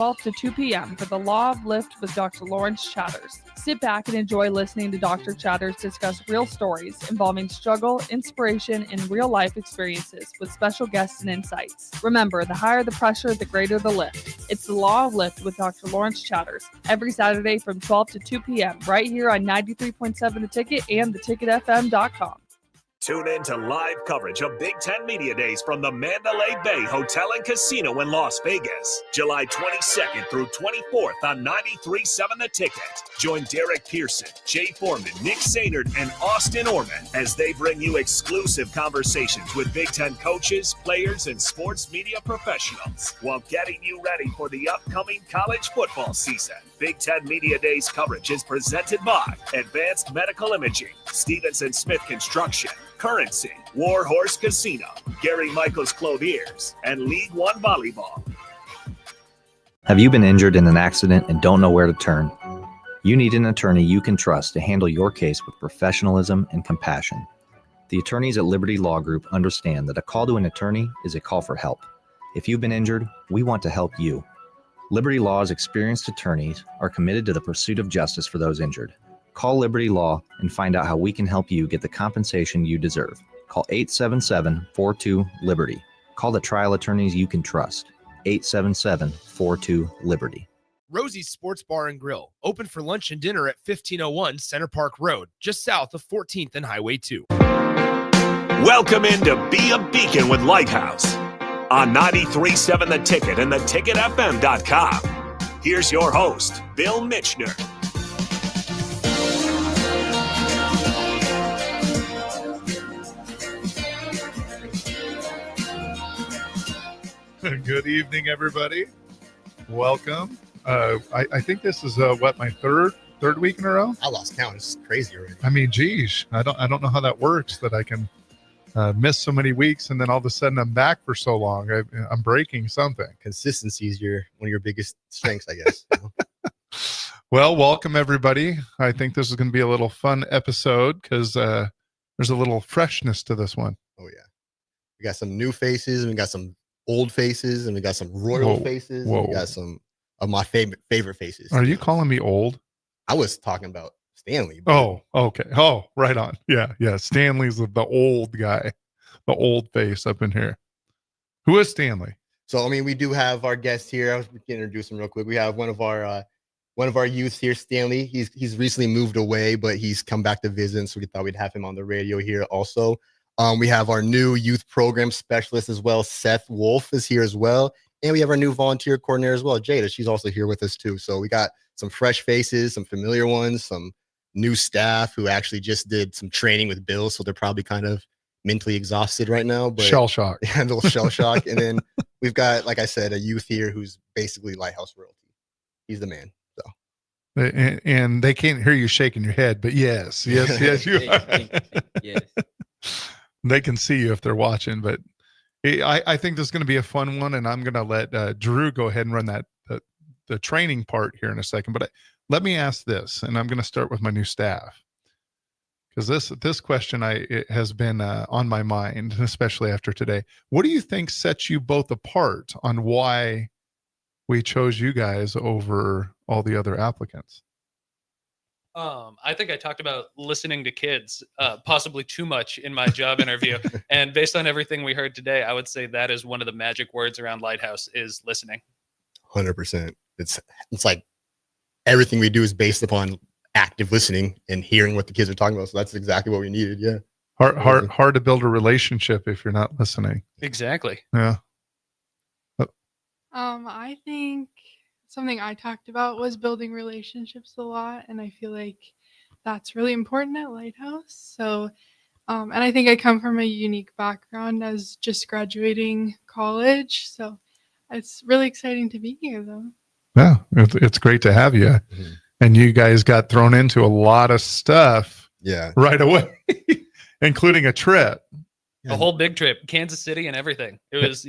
12 to 2 p.m. for the Law of Lift with Dr. Lawrence Chatters. Sit back and enjoy listening to Dr. Chatters discuss real stories involving struggle, inspiration, and real-life experiences with special guests and insights. Remember, the higher the pressure, the greater the lift. It's the Law of Lift with Dr. Lawrence Chatters every Saturday from 12 to 2 p.m. right here on 93.7 The Ticket and theticketfm.com. Tune in to live coverage of Big Ten Media Days from the Mandalay Bay Hotel and Casino in Las Vegas, July 22nd through 24th on 93.7 The Ticket. Join Derek Pearson, Jay Foreman, Nick Sainert, and Austin Orman as they bring you exclusive conversations with Big Ten coaches, players, and sports media professionals while getting you ready for the upcoming college football season. Big Ten Media Days coverage is presented by Advanced Medical Imaging, Stevenson Smith Construction, Currency, Warhorse Casino, Gary Michaels Clothiers, and League One Volleyball. Have you been injured in an accident and don't know where to turn? You need an attorney you can trust to handle your case with professionalism and compassion. The attorneys at Liberty Law Group understand that a call to an attorney is a call for help. If you've been injured, we want to help you. Liberty Law's experienced attorneys are committed to the pursuit of justice for those injured. Call Liberty Law and find out how we can help you get the compensation you deserve. Call 877-42-LIBERTY. Call the trial attorneys you can trust. 877-42-LIBERTY. Rosie's Sports Bar and Grill, open for lunch and dinner at 1501 Center Park Road, just south of 14th and Highway 2. Welcome into Be a Beacon with Lighthouse on 93.7 The Ticket and theticketfm.com. Here's your host, Bill Mitchner. Good evening, everybody. Welcome. I think this is my third week in a row. I lost count. It's crazy already. I mean, geez, I don't know how that works. That I can miss so many weeks and then all of a sudden I'm back for so long. I'm breaking something. Consistency is one of your biggest strengths, I guess. You know? Well, welcome everybody. I think this is going to be a little fun episode because there's a little freshness to this one. Oh yeah, we got some new faces and we got some old faces and we got some royal faces. And we got some of my favorite faces. Are you calling me old? I was talking about Stanley. Oh, okay. Oh, right on. Yeah. Stanley's the old guy, the old face up in here. Who is Stanley? So, I mean, we do have our guest here. I was going to introduce him real quick. We have one of our youths here, Stanley. He's recently moved away, but he's come back to visit, so we thought we'd have him on the radio here also. We have our new youth program specialist as well. Seth Wolf is here as well. And we have our new volunteer coordinator as well, Jada. She's also here with us too. So we got some fresh faces, some familiar ones, some new staff who actually just did some training with Bill. So they're probably kind of mentally exhausted right now. But shell shock. Yeah, a little shell shock. And then we've got, like I said, a youth here who's basically Lighthouse royalty. He's the man. So. And they can't hear you shaking your head, but yes, you are. Yes. They can see you if they're watching, but I think this is going to be a fun one, and I'm going to let Drew go ahead and run the training part here in a second. But let me ask this, and I'm going to start with my new staff, because this question it has been on my mind, especially after today. What do you think sets you both apart on why we chose you guys over all the other applicants? I think I talked about listening to kids possibly too much in my job interview. And based on everything we heard today, I would say that is one of the magic words around Lighthouse is listening. 100%. It's like everything we do is based upon active listening and hearing what the kids are talking about. So that's exactly what we needed. Yeah. Hard to build a relationship if you're not listening. Exactly. Yeah. I think something I talked about was building relationships a lot, and I feel like that's really important at Lighthouse. So, and I think I come from a unique background as just graduating college, so it's really exciting to be here, though. Yeah, it's great to have you. Mm-hmm. And you guys got thrown into a lot of stuff right away, including a trip. A whole big trip, Kansas City and everything. It was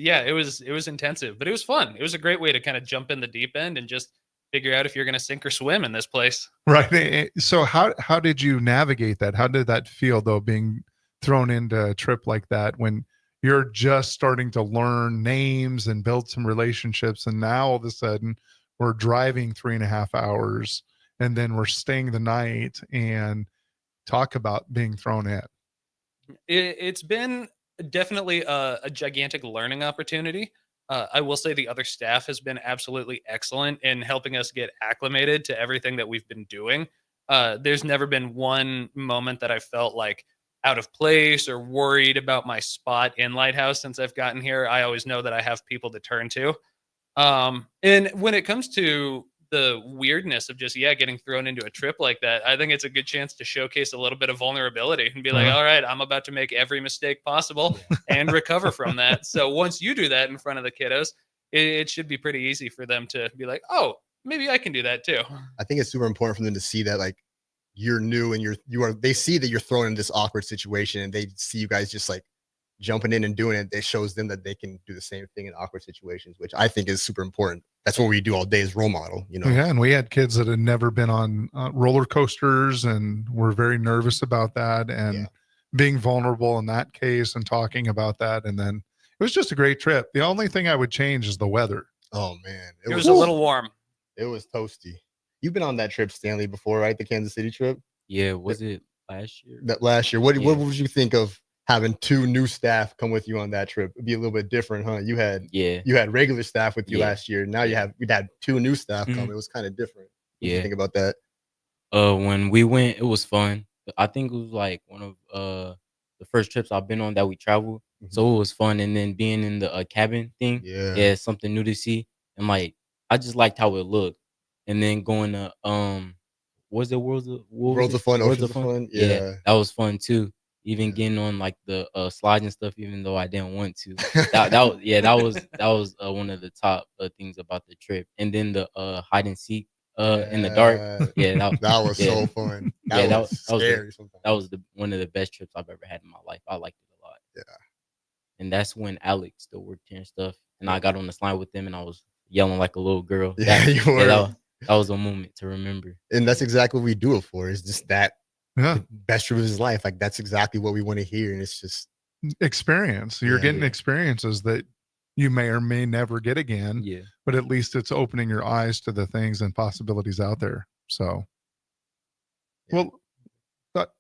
intensive, but it was fun. It was a great way to kind of jump in the deep end and just figure out if you're going to sink or swim in this place. Right. So how did you navigate that? How did that feel, though, being thrown into a trip like that when you're just starting to learn names and build some relationships, and now all of a sudden we're driving 3.5 hours, and then we're staying the night, and talk about being thrown in. It's been definitely a gigantic learning opportunity. I will say the other staff has been absolutely excellent in helping us get acclimated to everything that we've been doing. There's never been one moment that I felt like out of place or worried about my spot in Lighthouse since I've gotten here. I always know that I have people to turn to. And when it comes to the weirdness of just getting thrown into a trip like that, I think it's a good chance to showcase a little bit of vulnerability and be like, all right, I'm about to make every mistake possible and recover from that. So once you do that in front of the kiddos, it should be pretty easy for them to be like, oh, maybe I can do that too. I think it's super important for them to see that like you're new and they see that you're thrown in this awkward situation, and they see you guys just like jumping in and doing it. It shows them that they can do the same thing in awkward situations, which I think is super important. That's what we do all day, is role model, you know? Yeah. And we had kids that had never been on roller coasters and were very nervous about that, and being vulnerable in that case and talking about that. And then it was just a great trip. The only thing I would change is the weather. Oh man. It was a little warm. It was toasty. You've been on that trip, Stanley, before, right? The Kansas City trip? Yeah. Was it last year? That last year. What would you think of having 2 new staff come with you on that trip? It'd be a little bit different, huh? You had regular staff with you last year. Now we'd had 2 new staff come. It was kind of different. What do you think about that? When we went, it was fun. I think it was like one of the first trips I've been on that we traveled. So it was fun. And then being in the cabin thing, it's something new to see. And like, I just liked how it looked. And then going to was it Worlds of Fun? Oceans of Fun. Yeah, that was fun too. Even getting on like the slides and stuff, even though I didn't want to. That was one of the top things about the trip. And then the hide and seek in the dark. Yeah, that was so fun. That was scary. That was one of the best trips I've ever had in my life. I liked it a lot. Yeah. And that's when Alex still worked here and stuff. And I got on the slide with them, and I was yelling like a little girl. Yeah, you were. That was a moment to remember. And that's exactly what we do it for. Is just that the best trip of his life. Like that's exactly what we want to hear. And it's just experience. You're getting experiences that you may or may never get again. Yeah. But at least it's opening your eyes to the things and possibilities out there. So well,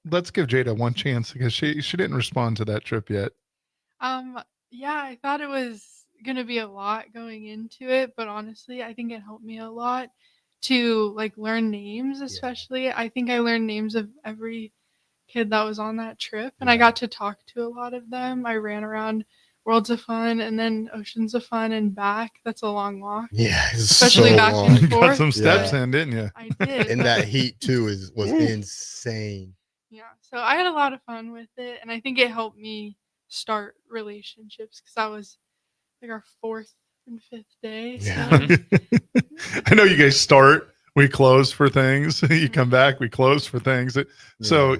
let's give Jada one chance, because she didn't respond to that trip yet. Yeah, I thought it was gonna be a lot going into it, but honestly, I think it helped me a lot to like learn names, especially. I think I learned names of every kid that was on that trip, and I got to talk to a lot of them. I ran around Worlds of Fun and then Oceans of Fun and back. That's a long walk. Yeah, especially so back long. and You forth. got some steps in, didn't you? I did. And that heat too was insane. Yeah, so I had a lot of fun with it, and I think it helped me start relationships, because that was like our 4th and 5th day. So. I know you guys start, we close for things. You come back, we close for things. So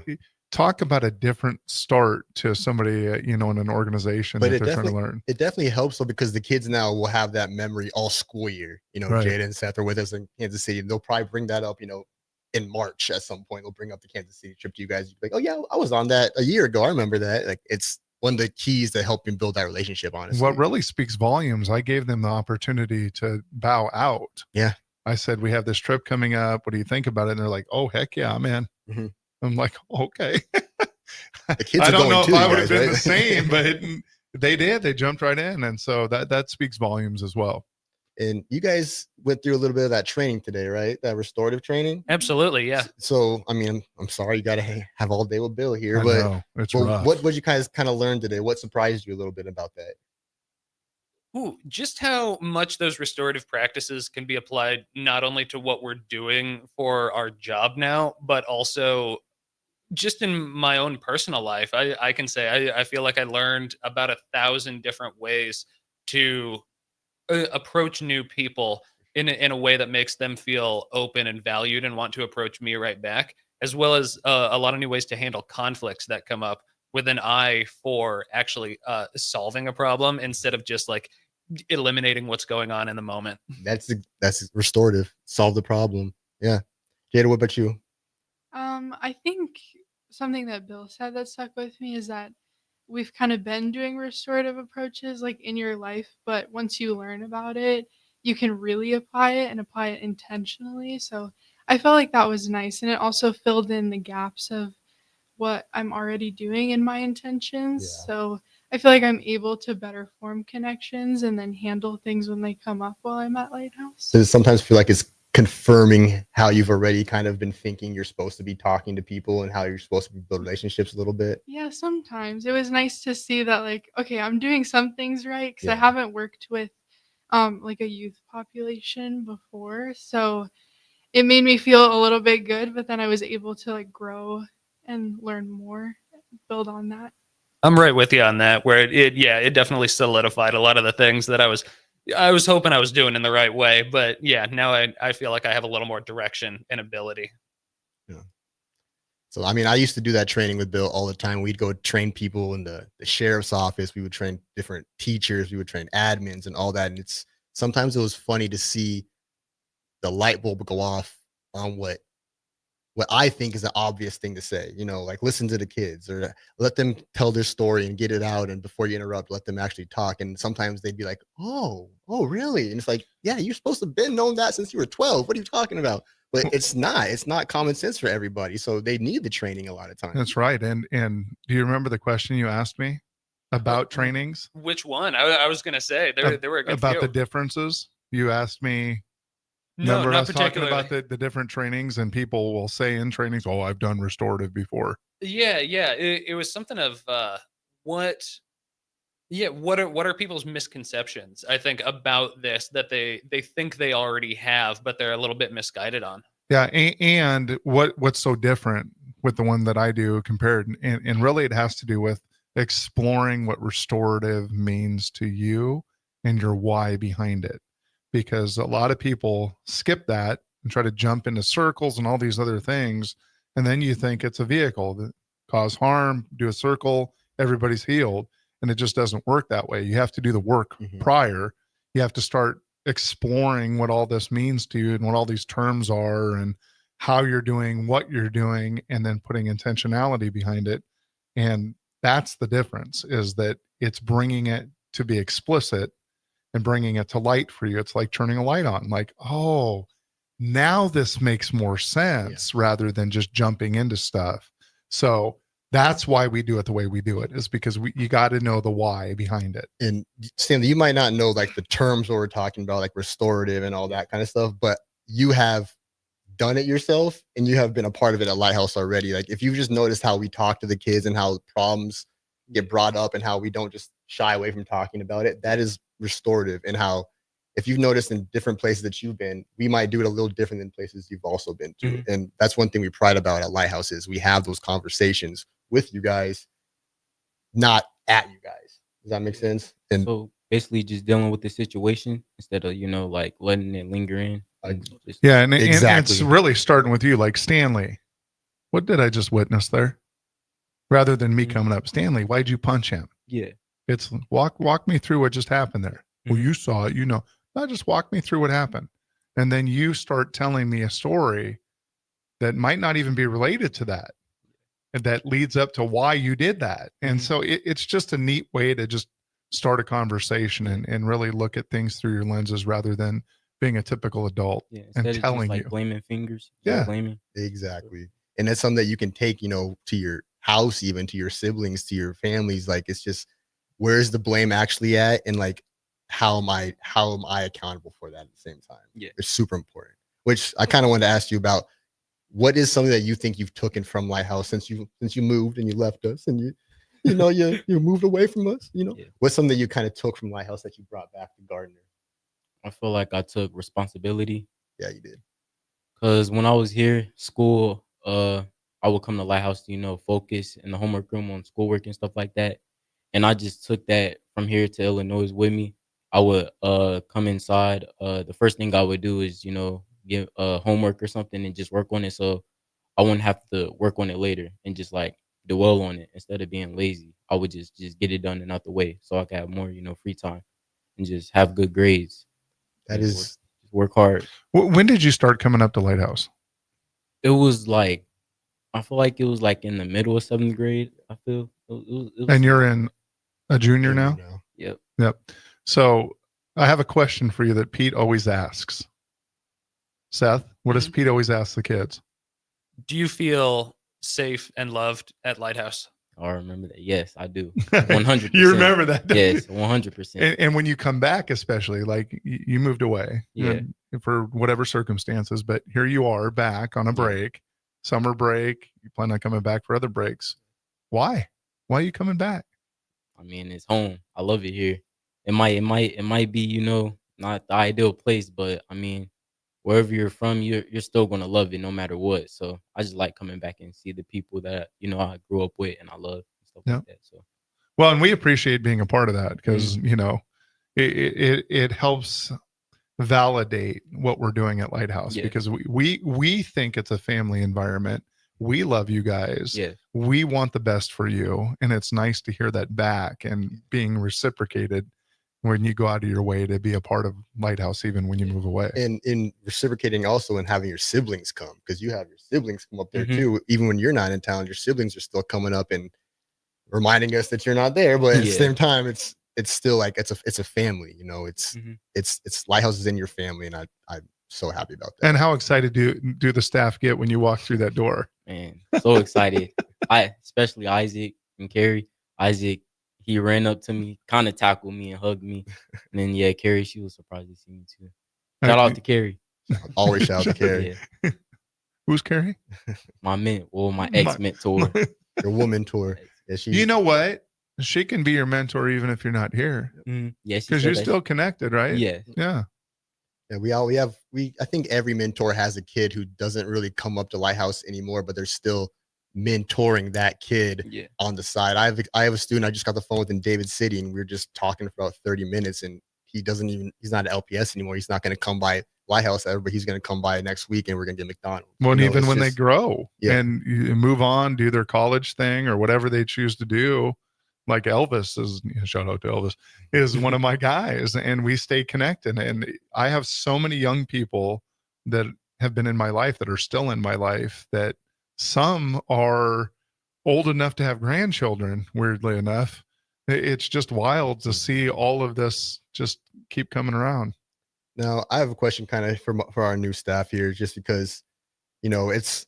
talk about a different start to somebody, in an organization that they're trying to learn. It definitely helps though, because the kids now will have that memory all school year. Right. Jada and Seth are with us in Kansas City, and they'll probably bring that up, in March at some point. They'll bring up the Kansas City trip to you guys. Like, oh yeah, I was on that a year ago. I remember that. Like, it's one of the keys to helping build that relationship, honestly. What really speaks volumes, I gave them the opportunity to bow out. Yeah. I said, we have this trip coming up. What do you think about it? And they're like, oh, heck yeah, I'm in. I'm like, okay. The kids I are don't going know too, if I would have guys, been right? the same, but they did. They jumped right in. And so that speaks volumes as well. And you guys went through a little bit of that training today, right? That restorative training. Absolutely, yeah. So, I mean, I'm sorry you got to have all day with Bill here, I but know, it's rough. what you guys kind of learn today? What surprised you a little bit about that? Ooh, just how much those restorative practices can be applied not only to what we're doing for our job now, but also just in my own personal life. I can say I feel like I learned about 1,000 different ways to approach new people in a way that makes them feel open and valued and want to approach me right back, as well as a lot of new ways to handle conflicts that come up with an eye for actually solving a problem instead of just like eliminating what's going on in the moment. That's restorative. Solve the problem. Yeah. Jada, what about you? I think something that Bill said that stuck with me is that we've kind of been doing restorative approaches like in your life, but once you learn about it, you can really apply it and apply it intentionally. So I felt like that was nice, and it also filled in the gaps of what I'm already doing in my intentions. Yeah. So I feel like I'm able to better form connections and then handle things when they come up while I'm at Lighthouse. Does it sometimes feel like it's confirming how you've already kind of been thinking you're supposed to be talking to people and how you're supposed to build relationships a little bit? Yeah, sometimes it was nice to see that, like, okay, I'm doing some things right because I Yeah. haven't worked with like a youth population before. So it made me feel a little bit good, but then I was able to like grow and learn more, build on that. I'm right with you on that. Where it definitely solidified a lot of the things that I was hoping I was doing in the right way. But yeah, now I feel like I have a little more direction and ability. Yeah. So, I mean, I used to do that training with Bill all the time. We'd go train people in the sheriff's office. We would train different teachers. We would train admins and all that. And sometimes it was funny to see the light bulb go off on what I think is the obvious thing to say, like listen to the kids or let them tell their story and get it out. And before you interrupt, let them actually talk. And sometimes they'd be like, oh, really? And it's like, yeah, you're supposed to have been known that since you were 12. What are you talking about? But it's not common sense for everybody. So they need the training a lot of times. That's right. And do you remember the question you asked me about trainings? Which one? I was going to say there were a good about few. the differences. You asked me. No, Remember not us talking particularly. about the different trainings, and people will say in trainings, "Oh, I've done restorative before." Yeah. It was something of what are people's misconceptions, I think, about this that they think they already have, but they're a little bit misguided on. Yeah, and what's so different with the one that I do compared, and really it has to do with exploring what restorative means to you and your why behind it. Because a lot of people skip that and try to jump into circles and all these other things. And then you think it's a vehicle that cause harm, do a circle, everybody's healed. And it just doesn't work that way. You have to do the work prior. You have to start exploring what all this means to you and what all these terms are and how you're doing what you're doing, and then putting intentionality behind it. And that's the difference, is that it's bringing it to be explicit and bringing it to light for you. It's like turning a light on, like, oh, now this makes more sense, rather than just jumping into stuff. So that's why we do it the way we do it, is because you got to know the why behind it. And Stanley, you might not know like the terms what we're talking about, like restorative and all that kind of stuff, but you have done it yourself and you have been a part of it at Lighthouse already. Like if you've just noticed how we talk to the kids and how problems get brought up and how we don't just shy away from talking about it, that is restorative. And how, if you've noticed in different places that you've been, we might do it a little different than places you've also been to. And that's one thing we pride about at Lighthouse, is we have those conversations with you guys, not at you guys. Does that make sense? And so basically just dealing with the situation instead of, like letting it linger in. Yeah. And Exactly. it's really starting with you, like, Stanley, what did I just witness there? Rather than me coming up, Stanley, why'd you punch him? Yeah. It's walk me through what just happened there. Well, you saw it, no, just walk me through what happened. And then you start telling me a story that might not even be related to that, and that leads up to why you did that. And so it's just a neat way to just start a conversation and really look at things through your lenses, rather than being a typical adult and telling just, you. Blaming fingers. Yeah. Blaming. Exactly. And that's something that you can take, to your house, even to your siblings, to your families. Like, it's just, where's the blame actually at? And like, how am I accountable for that at the same time? Yeah. It's super important. Which I kind of wanted to ask you about. What is something that you think you've taken from Lighthouse since you moved and you left us and you moved away from us? Yeah. What's something that you kind of took from Lighthouse that you brought back to Gardner? I feel like I took responsibility. Yeah, you did. Because when I was here, school, I would come to Lighthouse to, focus in the homework room on schoolwork and stuff like that. And I just took that from here to Illinois with me. I would come inside. The first thing I would do is, give homework or something and just work on it, so I wouldn't have to work on it later and just like dwell on it instead of being lazy. I would just get it done and out the way, so I could have more, free time and just have good grades. That is work hard. When did you start coming up to Lighthouse? It was like, I feel like it was like in the middle of 7th grade. I feel it was And you're in a junior now? Yep. So I have a question for you that Pete always asks. Seth, what does Pete always ask the kids? Do you feel safe and loved at Lighthouse? I remember that. Yes, I do. 100%. You remember that? Yes, 100%. And when you come back, especially like you moved away, for whatever circumstances, but here you are back on a break, summer break. You plan on coming back for other breaks. Why? Why are you coming back? I mean, it's home. I love it here. It might be, not the ideal place, but I mean, wherever you're from, you're still gonna love it no matter what. So I just like coming back and see the people that I grew up with and I love and stuff like that. So well, and we appreciate being a part of that because it helps validate what we're doing at Lighthouse because we think it's a family environment. We love you guys. Yeah. We want the best for you, and it's nice to hear that back and being reciprocated when you go out of your way to be a part of Lighthouse, even when you move away. And in reciprocating also and having your siblings come, because you have your siblings come up there too. Even when you're not in town, your siblings are still coming up and reminding us that you're not there. But at the same time, it's still like it's a family. It's Lighthouse is in your family, and I'm so happy about that. And how excited do the staff get when you walk through that door? Man, so excited. Especially Isaac and Carrie. Isaac, he ran up to me, kind of tackled me and hugged me. And then, Carrie, she was surprised to see me too. Shout out to Carrie. Always shout out to Carrie. Who's Carrie? My ex-mentor. Your woman tour. Yeah, you know what? She can be your mentor even if you're not here. Yes, because you're still connected, right? Yeah. Yeah. Yeah, I think every mentor has a kid who doesn't really come up to Lighthouse anymore, but they're still mentoring that kid on the side. I have a student I just got the phone with in David City, and we were just talking for about 30 minutes, and he's not at LPS anymore. He's not going to come by Lighthouse ever, but he's going to come by next week and we're going to get McDonald's. Well, and even when they grow and you move on, do their college thing or whatever they choose to do, like Elvis is, shout out to Elvis, is one of my guys, and we stay connected. And I have so many young people that have been in my life that are still in my life, that some are old enough to have grandchildren, weirdly enough. It's just wild to see all of this just keep coming around. Now, I have a question kind of for our new staff here, just because, it's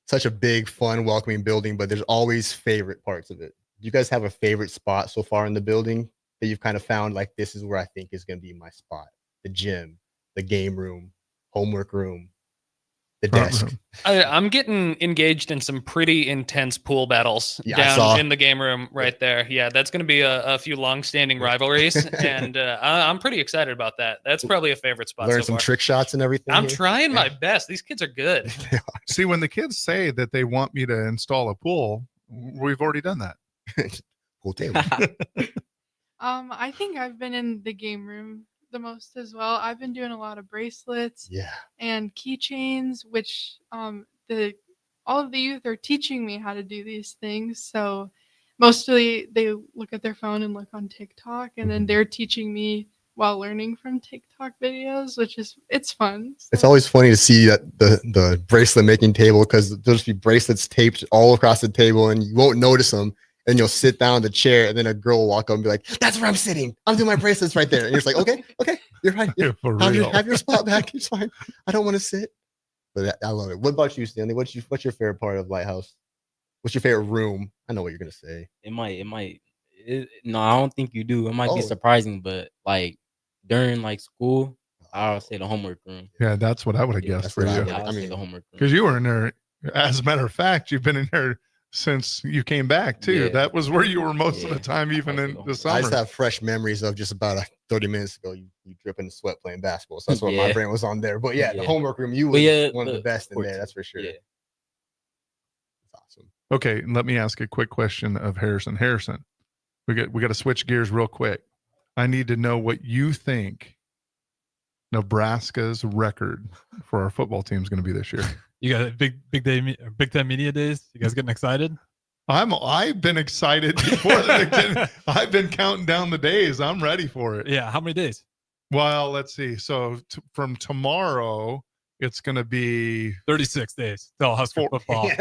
such a big, fun, welcoming building, but there's always favorite parts of it. Do you guys have a favorite spot so far in the building that you've kind of found like, this is where I think is going to be my spot? The gym, the game room, homework room, the desk. I'm getting engaged in some pretty intense pool battles down in the game room right there. Yeah, that's going to be a few long-standing rivalries, and I'm pretty excited about that. That's probably a favorite spot. Learn some trick shots and everything. I'm trying my best. These kids are good. See, when the kids say that they want me to install a pool, we've already done that. Pool table. I think I've been in the game room the most as well. I've been doing a lot of bracelets and keychains, which all of the youth are teaching me how to do these things. So mostly they look at their phone and look on TikTok, and then they're teaching me while learning from TikTok videos, which is, it's fun. So. It's always funny to see that the bracelet making table, because there'll just be bracelets taped all across the table and you won't notice them. And you'll sit down in the chair, and then a girl will walk up and be like, "That's where I'm sitting. I'm doing my bracelets right there." And you're just like, "Okay, you're right. Have your spot back. It's fine. I don't want to sit." But I love it. What about you, Stanley? What's your favorite part of Lighthouse? What's your favorite room? I know what you're gonna say. No, I don't think you do. It might be surprising, but like during like school, I would say the homework room. Yeah, that's what I would have guessed for you. I mean, the homework room, because you were in there. As a matter of fact, you've been in there since you came back too. That was where you were most of the time, even in the summer. I just have fresh memories of just about 30 minutes ago, you dripping sweat playing basketball. So that's what my brain was on there. But the homework room, you were one of the best in there. That's for sure. Yeah. That's awesome. Okay, let me ask a quick question of Harrison. Harrison, we got to switch gears real quick. I need to know what you think Nebraska's record for our football team is going to be this year. You got a big Big Ten Media Days. You guys getting excited? I've been excited before the Big Ten. I've been counting down the days. I'm ready for it. Yeah. How many days? Well, let's see. So from tomorrow, it's going to be 36 days till Husker football. Yeah,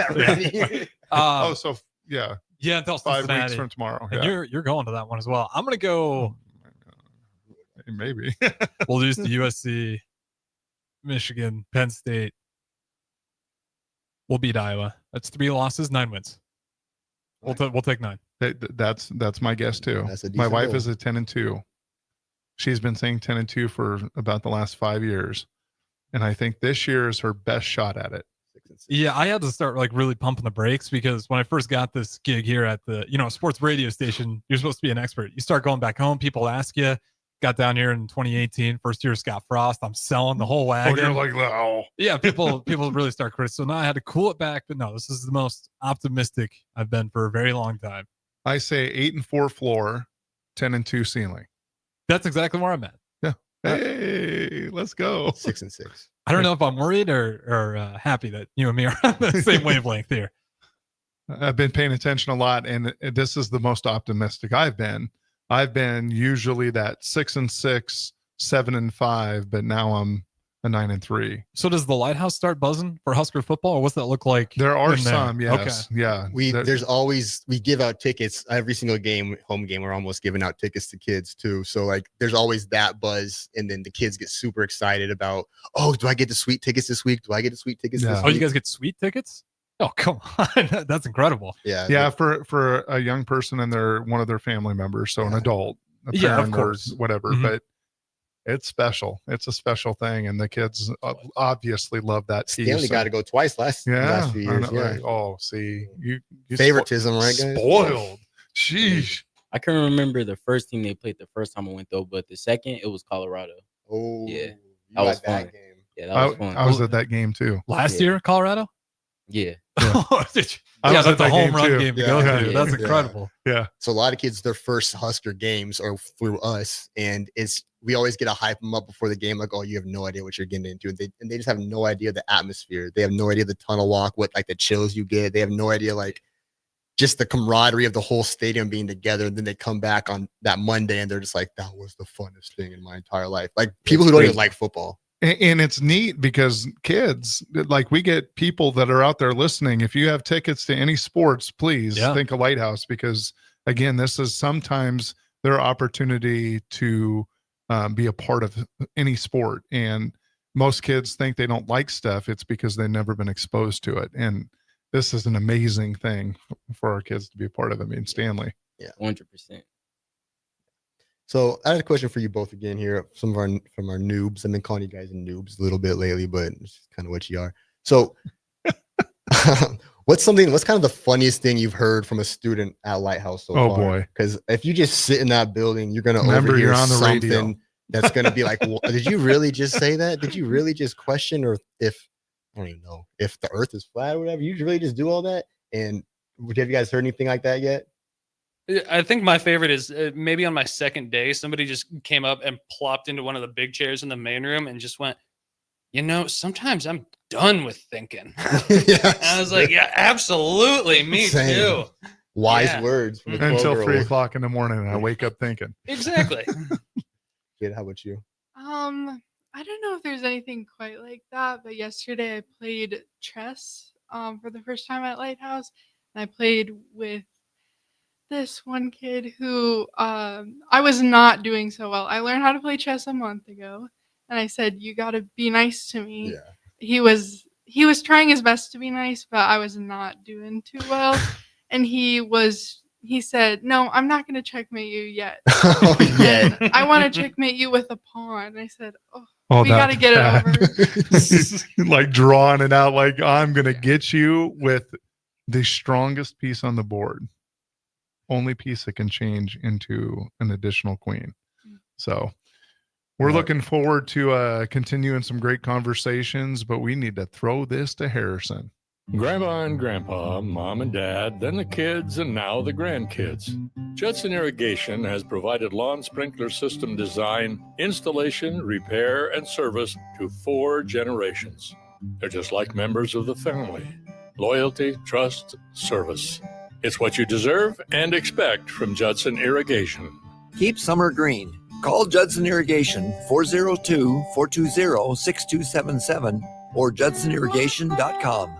until 5 Cincinnati. weeks from tomorrow. And you're going to that one as well. I'm going to go. Maybe. We'll lose to USC, Michigan, Penn State. We'll beat Iowa. That's 3 losses, 9 wins. We'll take 9. That's my guess too. That's a My decent wife goal. is a 10-2. She's been saying 10-2 for about the last 5 years, and I think this year is her best shot at it. Yeah, I had to start like really pumping the brakes because when I first got this gig here at the sports radio station, you're supposed to be an expert. You start going back home, people ask you. Got down here in 2018, first year Scott Frost. I'm selling the whole wagon. Oh, you're like, oh. Yeah, people really start criticizing. So now I had to cool it back, but no, this is the most optimistic I've been for a very long time. I say 8-4 floor, 10-2 ceiling. That's exactly where I'm at. Yeah. Hey, let's go. 6-6. I don't know if I'm worried or happy that you and me are on the same wavelength here. I've been paying attention a lot, and this is the most optimistic I've been. I've been usually that 6-6, 7-5, but now I'm a 9-3. So does the Lighthouse start buzzing for Husker football, or what's that look like? There are some, yes. Okay. Yeah. We give out tickets every single game, home game. We're almost giving out tickets to kids too. So like, there's always that buzz, and then the kids get super excited about, oh, do I get the sweet tickets this week? Do I get the sweet tickets this week? Oh, you guys get sweet tickets? Oh, come on. That's incredible. Yeah. For a young person and one of their family members. So an adult, a yeah, of parent course. or whatever, but it's special. It's a special thing. And the kids obviously love that. Stanley got to go twice last few years. Yeah. Oh, see, you favoritism, right, guys? Spoiled. Sheesh. I can remember the first team they played the first time I went though, but the second it was Colorado. Oh, yeah, that was fun. That game. Yeah, that was fun. I was at that game too. Last year, Colorado? Yeah. Yeah, that's a home run game to go to. That's incredible. Yeah. So a lot of kids, their first Husker games are through us, and we always get to hype them up before the game, like, oh, you have no idea what you're getting into, and they just have no idea the atmosphere. They have no idea the tunnel walk, what like the chills you get. They have no idea like just the camaraderie of the whole stadium being together. And then they come back on that Monday, and they're just like, that was the funnest thing in my entire life. Like people who don't even like football. And it's neat because kids, like we get people that are out there listening. If you have tickets to any sports, please think of Lighthouse, because again, this is sometimes their opportunity to be a part of any sport. And most kids think they don't like stuff. It's because they've never been exposed to it. And this is an amazing thing for our kids to be a part of. I mean, Stanley. Yeah, 100%. So I had a question for you both again here. From our noobs. I've been calling you guys noobs a little bit lately, but it's kind of what you are. So what's kind of the funniest thing you've heard from a student at Lighthouse so far? Oh boy. Because if you just sit in that building, you're going to Remember, overhear you're on the something radio. that's going to be like, did you really just say that? Did you really just question, or if, I don't even know, if the earth is flat or whatever, you really just do all that? And have you guys heard anything like that yet? I think my favorite is maybe on my second day, somebody just came up and plopped into one of the big chairs in the main room and just went, sometimes I'm done with thinking. Yes. I was like, yeah, absolutely. Me Same. too. Wise words from a Until 12-year-old. 3:00 in the morning, and I wake up thinking. Exactly. Kid, how about you? I don't know if there's anything quite like that, but yesterday I played chess for the first time at Lighthouse, and I played with this one kid who I was not doing so well. I learned how to play chess a month ago, and I said, you got to be nice to me. Yeah. He was trying his best to be nice, but I was not doing too well. And he said, no, I'm not going to checkmate you yet. Yeah. I want to checkmate you with a pawn. And I said, Oh, we got to get it over. Like drawing it out, like I'm going to get you with the strongest piece on the board. Only piece that can change into an additional queen. So we're looking forward to continuing some great conversations, but we need to throw this to Harrison. Grandma and Grandpa, Mom and Dad, then the kids, and now the grandkids. Judson Irrigation has provided lawn sprinkler system design, installation, repair, and service to 4 generations. They're just like members of the family. Loyalty, trust, service. It's what you deserve and expect from Judson Irrigation. Keep summer green. Call Judson Irrigation 402-420-6277 or judsonirrigation.com.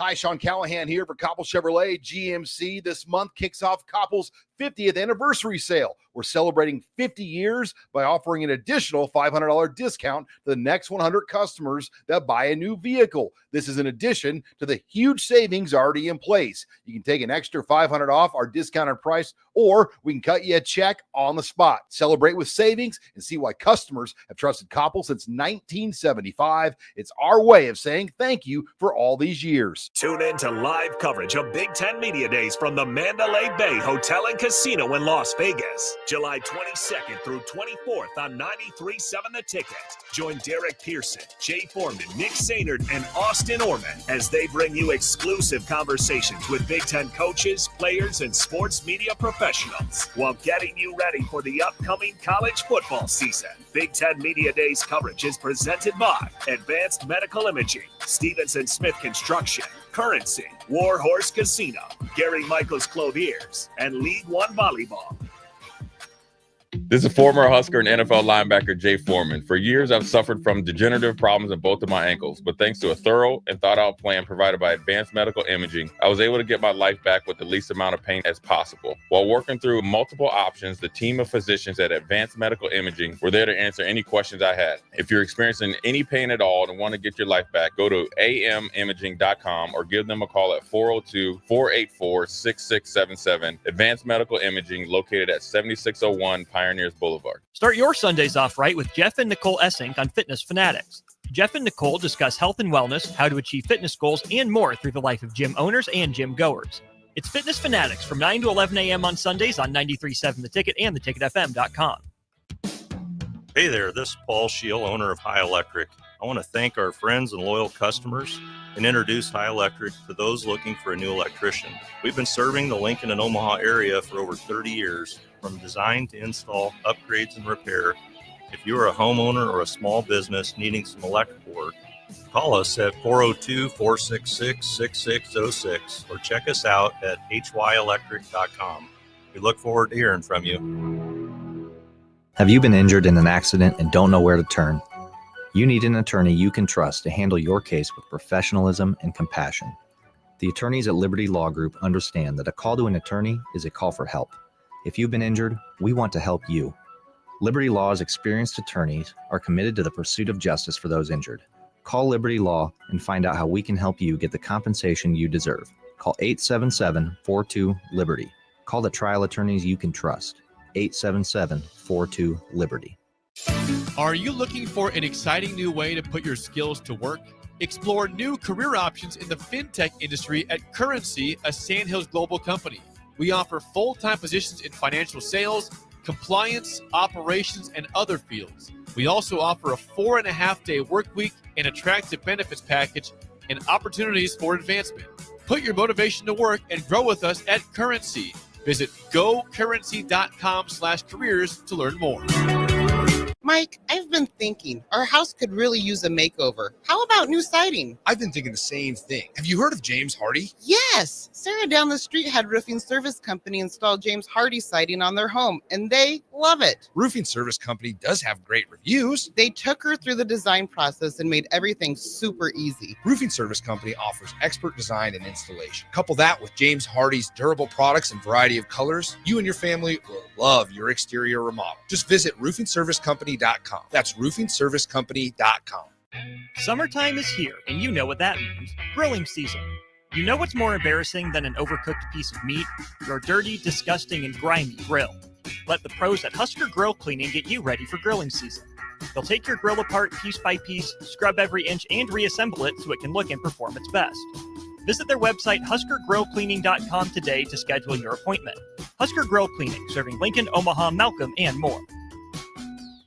Hi, Sean Callahan here for Koppel Chevrolet GMC. This month kicks off Koppel's 50th anniversary sale. We're celebrating 50 years by offering an additional $500 discount to the next 100 customers that buy a new vehicle. This is in addition to the huge savings already in place. You can take an extra $500 off our discounted price, or we can cut you a check on the spot. Celebrate with savings and see why customers have trusted Koppel since 1975. It's our way of saying thank you for all these years. Tune in to live coverage of Big Ten Media Days from the Mandalay Bay Hotel and Casino in Las Vegas, July 22nd through 24th on 93.7 The Ticket. Join Derek Pearson, Jay Foreman, Nick Sainert, and Austin Orman as they bring you exclusive conversations with Big Ten coaches, players, and sports media professionals while getting you ready for the upcoming college football season. Big Ten Media Days coverage is presented by Advanced Medical Imaging, Stevenson Smith Construction, Currency, Warhorse Casino, Gary Michaels Clothiers, and League One Volleyball. This is former Husker and NFL linebacker Jay Foreman. For years, I've suffered from degenerative problems in both of my ankles, but thanks to a thorough and thought-out plan provided by Advanced Medical Imaging, I was able to get my life back with the least amount of pain as possible. While working through multiple options, the team of physicians at Advanced Medical Imaging were there to answer any questions I had. If you're experiencing any pain at all and want to get your life back, go to amimaging.com or give them a call at 402-484-6677. Advanced Medical Imaging, located at 7601 Pioneers Boulevard. Start your Sundays off right with Jeff and Nicole Essink on Fitness Fanatics. Jeff and Nicole discuss health and wellness, how to achieve fitness goals, and more through the life of gym owners and gym goers. It's Fitness Fanatics from 9 to 11 a.m. on Sundays on 93.7 The Ticket and theticketfm.com. Hey there, this is Paul Scheel, owner of High Electric. I want to thank our friends and loyal customers and introduce High Electric to those looking for a new electrician. We've been serving the Lincoln and Omaha area for over 30 years, from design to install, upgrades, and repair. If you are a homeowner or a small business needing some electrical work, call us at 402-466-6606 or check us out at hyelectric.com. We look forward to hearing from you. Have you been injured in an accident and don't know where to turn? You need an attorney you can trust to handle your case with professionalism and compassion. The attorneys at Liberty Law Group understand that a call to an attorney is a call for help. If you've been injured, we want to help you. Liberty Law's experienced attorneys are committed to the pursuit of justice for those injured. Call Liberty Law and find out how we can help you get the compensation you deserve. Call 877-42-LIBERTY. Call the trial attorneys you can trust. 877-42-LIBERTY. Are you looking for an exciting new way to put your skills to work? Explore new career options in the fintech industry at Currency, a Sandhills Global company. We offer full-time positions in financial sales, compliance, operations, and other fields. We also offer a 4.5-day work week, an attractive benefits package, and opportunities for advancement. Put your motivation to work and grow with us at Currency. Visit gocurrency.com/careers to learn more. Mike, I've been thinking our house could really use a makeover. How about new siding? I've been thinking the same thing. Have you heard of James Hardy? Yes. Sarah down the street had Roofing Service Company install James Hardy siding on their home, and they love it. Roofing Service Company does have great reviews. They took her through the design process and made everything super easy. Roofing Service Company offers expert design and installation. Couple that with James Hardy's durable products and variety of colors, you and your family will love your exterior remodel. Just visit roofingservicecompany.com. That's roofingservicecompany.com. Summertime is here, and you know what that means. Grilling season. You know what's more embarrassing than an overcooked piece of meat? Your dirty, disgusting, and grimy grill. Let the pros at Husker Grill Cleaning get you ready for grilling season. They'll take your grill apart piece by piece, scrub every inch, and reassemble it so it can look and perform its best. Visit their website, huskergrillcleaning.com today to schedule your appointment. Husker Grill Cleaning, serving Lincoln, Omaha, Malcolm, and more.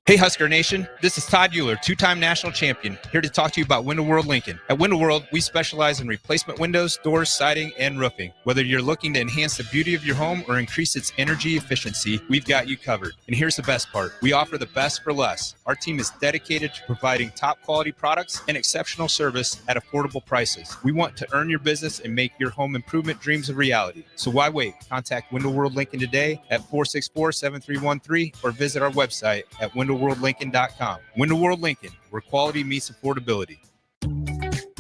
Hey Husker Nation, this is Todd Euler, two-time national champion, here to talk to you about Window World Lincoln. At Window World, we specialize in replacement windows, doors, siding, and roofing. Whether you're looking to enhance the beauty of your home or increase its energy efficiency, we've got you covered. And here's the best part. We offer the best for less. Our team is dedicated to providing top quality products and exceptional service at affordable prices. We want to earn your business and make your home improvement dreams a reality. So why wait? Contact Window World Lincoln today at 464-7313 or visit our website at windowworldlincoln.com. Window World Lincoln, where quality meets affordability.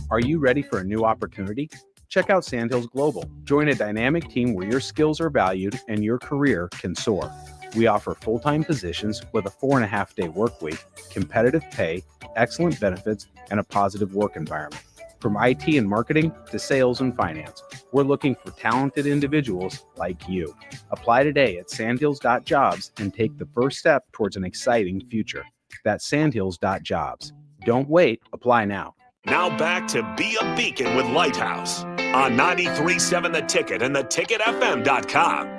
Are you ready for a new opportunity? check out Sandhills Global. Join a dynamic team where your skills are valued and your career can soar. We offer full-time positions with a 4.5-day work week, competitive pay, excellent benefits, and a positive work environment. From IT and marketing to sales and finance, we're looking for talented individuals like you. Apply today at sandhills.jobs and take the first step towards an exciting future. That's sandhills.jobs. Don't wait, apply now. Now back to Be a Beacon with Lighthouse on 93.7 The Ticket and theticketfm.com.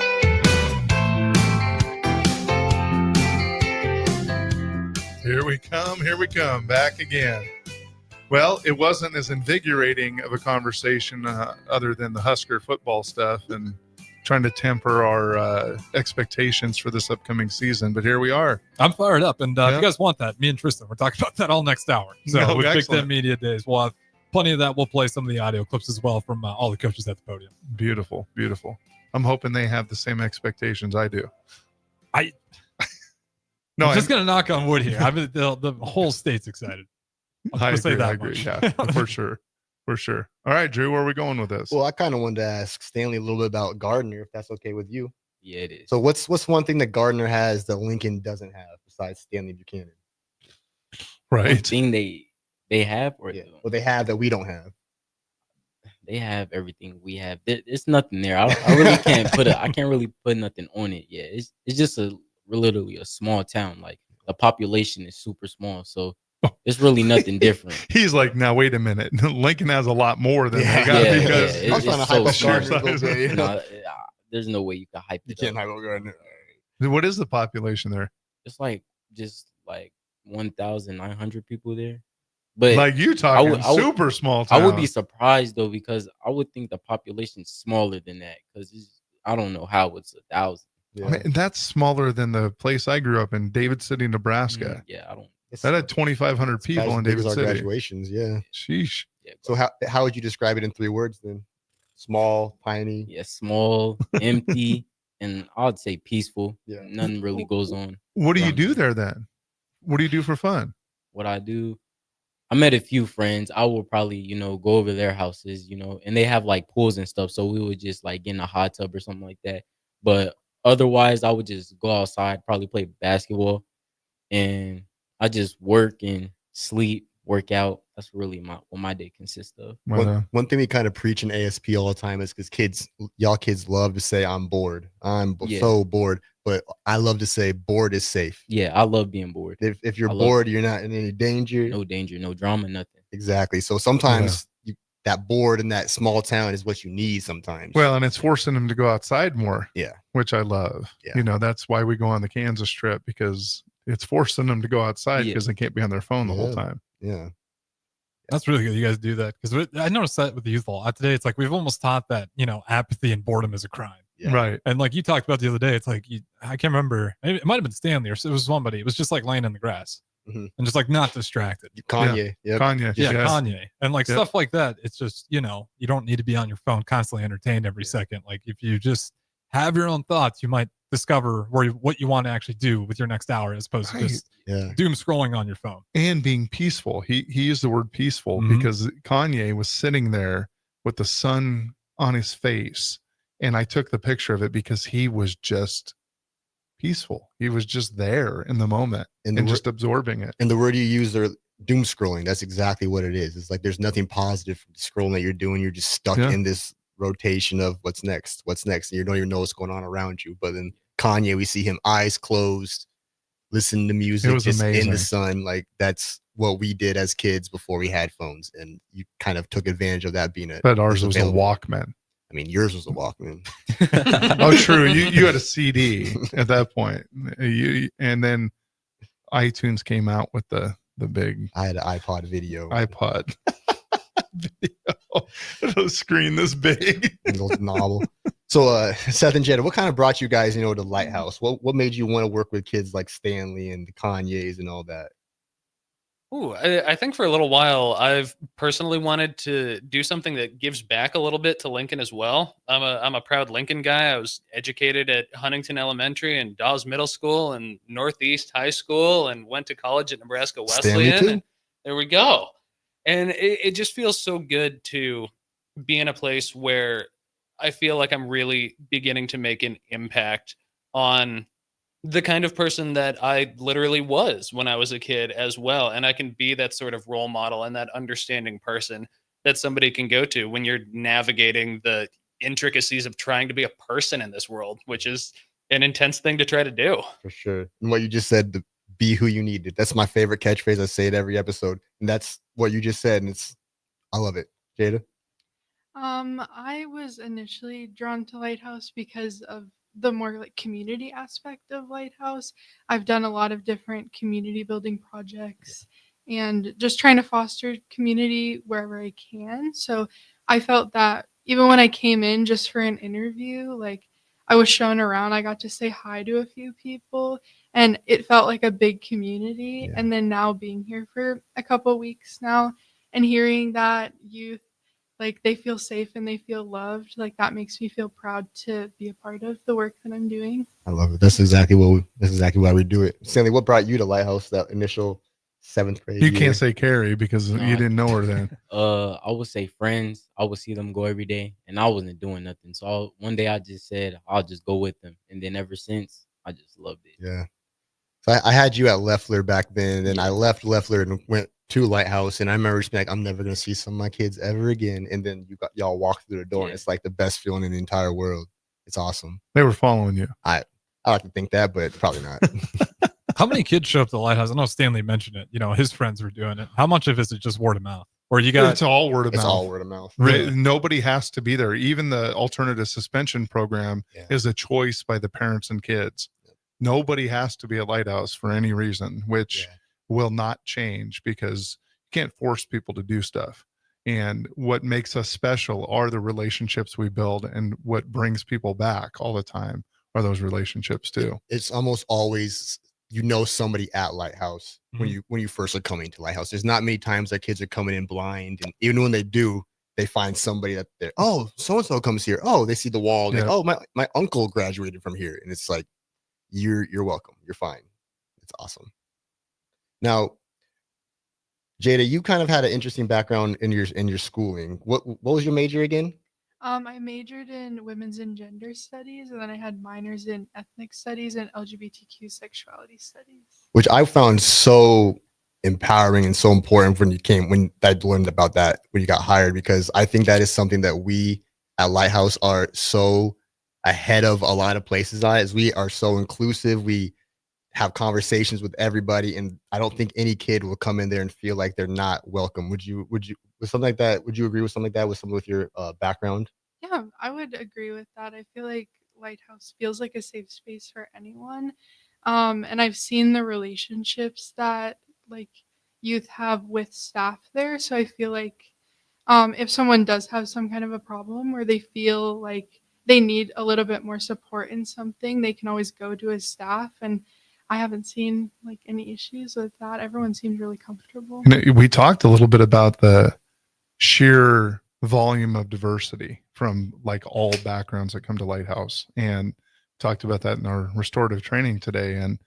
Here we come, back again. Well, it wasn't as invigorating of a conversation other than the Husker football stuff and trying to temper our expectations for this upcoming season. But here we are. I'm fired up. And if you guys want that, me and Tristan, we're talking about that all next hour. So with Big Ten Media Days, we'll have plenty of that. We'll play some of the audio clips as well from all the coaches at the podium. Beautiful, beautiful. I'm hoping they have the same expectations I do. No, I'm just going to knock on wood here. The whole state's excited. I agree. Yeah, for sure. For sure. All right, Drew, where are we going with this? Well, I kind of wanted to ask Stanley a little bit about Gardner, if that's okay with you. Yeah, it is. So what's one thing that Gardner has that Lincoln doesn't have besides Stanley Buchanan? Right. One thing they have, or well, they have that we don't have. They have everything we have. It's nothing there. I really can't I can't really put nothing on it. Yeah, it's just literally a small town. Like the population is super small, so it's really nothing different. He's like, now wait a minute. Lincoln has a lot more than they got because I'm trying to hype up Gardner. No, there's no way you can hype it. You can't hype up Gardner. What is the population there? It's just 1,900 people there. But like you talking super small town. I would be surprised though, because I would think the population's smaller than that, because I don't know how it's 1,000. Yeah. I mean, that's smaller than the place I grew up in, David City, Nebraska. Yeah, I don't. That had 2,500 people in David City. Graduations, yeah. Sheesh. Yeah, so how would you describe it in 3 words then? Small, tiny. Yeah, small, empty, and I'd say peaceful. Yeah, nothing really goes on. What do you do there then? What do you do for fun? What I do, I met a few friends. I will probably, go over their houses, and they have like pools and stuff. So we would just like get in a hot tub or something like that. But otherwise, I would just go outside, probably play basketball, and I just work and sleep, work out. That's really what my day consists of. One thing we kind of preach in ASP all the time is because y'all kids love to say, I'm bored. I'm so bored. But I love to say bored is safe. Yeah, I love being bored. If you're bored, you're not in any danger. No danger, no drama, nothing. Exactly. So sometimes that bored in that small town is what you need sometimes. Well, and it's forcing them to go outside more. Yeah. Which I love. Yeah. That's why we go on the Kansas trip, because it's forcing them to go outside because they can't be on their phone the whole time. Yeah. That's really good. You guys do that, because I noticed that with the youth a lot today. It's like we've almost taught that, apathy and boredom is a crime. Yeah. Right. And like you talked about the other day, it's like, I can't remember. It might have been Stanley or it was somebody. It was just like laying in the grass and just like not distracted. Kanye. Yeah. Kanye. Yeah, Kanye. And like stuff like that. It's just, you don't need to be on your phone constantly entertained every second. Like if you just have your own thoughts, you might discover what you want to actually do with your next hour, as opposed to just doom scrolling on your phone. And being peaceful. He used the word peaceful because Kanye was sitting there with the sun on his face. And I took the picture of it because he was just peaceful. He was just there in the moment and just absorbing it. And the word you use there, doom scrolling, that's exactly what it is. It's like there's nothing positive from the scrolling that you're doing. You're just stuck in this rotation of what's next, and you don't even know what's going on around you. But then Kanye, we see him eyes closed, listen to music, just amazing. In the sun. Like that's what we did as kids before we had phones, and you kind of took advantage of that being it. But ours was a Walkman. I mean, yours was a Walkman. Oh, true. You had a CD at that point. And then iTunes came out with the big. I had an iPod video. Video. A screen this big. Novel. So, Seth and Jetta, what kind of brought you guys, to Lighthouse? What made you want to work with kids like Stanley and the Kanyes and all that? Ooh, I think for a little while, I've personally wanted to do something that gives back a little bit to Lincoln as well. I'm a proud Lincoln guy. I was educated at Huntington Elementary and Dawes Middle School and Northeast High School, and went to college at Nebraska Wesleyan. And there we go. And it just feels so good to be in a place where I feel like I'm really beginning to make an impact on the kind of person that I literally was when I was a kid as well. And I can be that sort of role model and that understanding person that somebody can go to when you're navigating the intricacies of trying to be a person in this world, which is an intense thing to try to do. For sure. And what you just said, the be who you need. That's my favorite catchphrase. I say it every episode. And that's what you just said. And I love it. Jada? I was initially drawn to Lighthouse because of the more like community aspect of Lighthouse. I've done a lot of different community building projects and just trying to foster community wherever I can. So I felt that even when I came in just for an interview, like I was shown around, I got to say hi to a few people and it felt like a big community. And then now being here for a couple weeks now and hearing that youth, like they feel safe and they feel loved, like that makes me feel proud to be a part of the work that I'm doing. I love it. That's exactly why we do it. Stanley, what brought you to Lighthouse that initial 7th grade You year? can't say Carrie because you didn't know her then. I would say friends. I would see them go every day, and I wasn't doing nothing. So one day I just said I'll just go with them, and then ever since I just loved it. Yeah. So I had you at Leffler back then, and I left Leffler and went to Lighthouse, and I remember just being like, I'm never gonna see some of my kids ever again. And then y'all walk through the door, and it's like the best feeling in the entire world. It's awesome. They were following you. I like to think that, but probably not. How many kids show up to the Lighthouse? I know Stanley mentioned it. You know, his friends were doing it. How much of it is it just word of mouth? Or you got it's all word of It's mouth. all word of mouth. Nobody has to be there. Even the alternative suspension program is a choice by the parents and kids. Nobody has to be at Lighthouse for any reason, which will not change because you can't force people to do stuff. And what makes us special are the relationships we build, and what brings people back all the time are those relationships too. It's almost always somebody at Lighthouse when you first are coming to Lighthouse. There's not many times that kids are coming in blind, and even when they do, they find somebody that they're so and so comes here. Oh, they see the wall. Like, my uncle graduated from here, and it's like you're welcome. You're fine. It's awesome. Now, Jada, you kind of had an interesting background in your schooling. What was your major again? I majored in women's and gender studies, and then I had minors in ethnic studies and LGBTQ sexuality studies. Which I found so empowering and so important when I learned about that when you got hired, because I think that is something that we at Lighthouse are so ahead of a lot of places on, is we are so inclusive. We have conversations with everybody, and I don't think any kid will come in there and feel like they're not welcome. Would you with something like that? Would you agree with something like that with someone with your background? Yeah, I would agree with that. I feel like Lighthouse feels like a safe space for anyone. And I've seen the relationships that like youth have with staff there. So I feel like if someone does have some kind of a problem where they feel like they need a little bit more support in something, they can always go to his staff. And I haven't seen like any issues with that. Everyone seems really comfortable. We talked a little bit about the sheer volume of diversity from like all backgrounds that come to Lighthouse, and talked about that in our restorative training today. And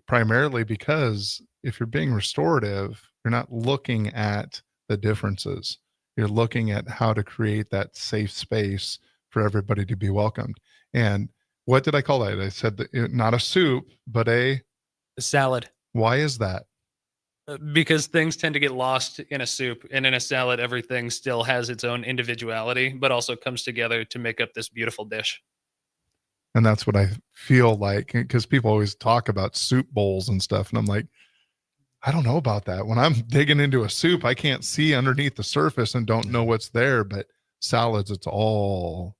primarily because if you're being restorative, you're not looking at the differences. You're looking at how to create that safe space for everybody to be welcomed. And what did I call that? I said that not a soup, but a salad. Why is that? Because things tend to get lost in a soup, and in a salad, everything still has its own individuality, but also comes together to make up this beautiful dish. And that's what I feel like, because people always talk about soup bowls and stuff. And I'm like, I don't know about that. When I'm digging into a soup, I can't see underneath the surface and don't know what's there. But salads, it's all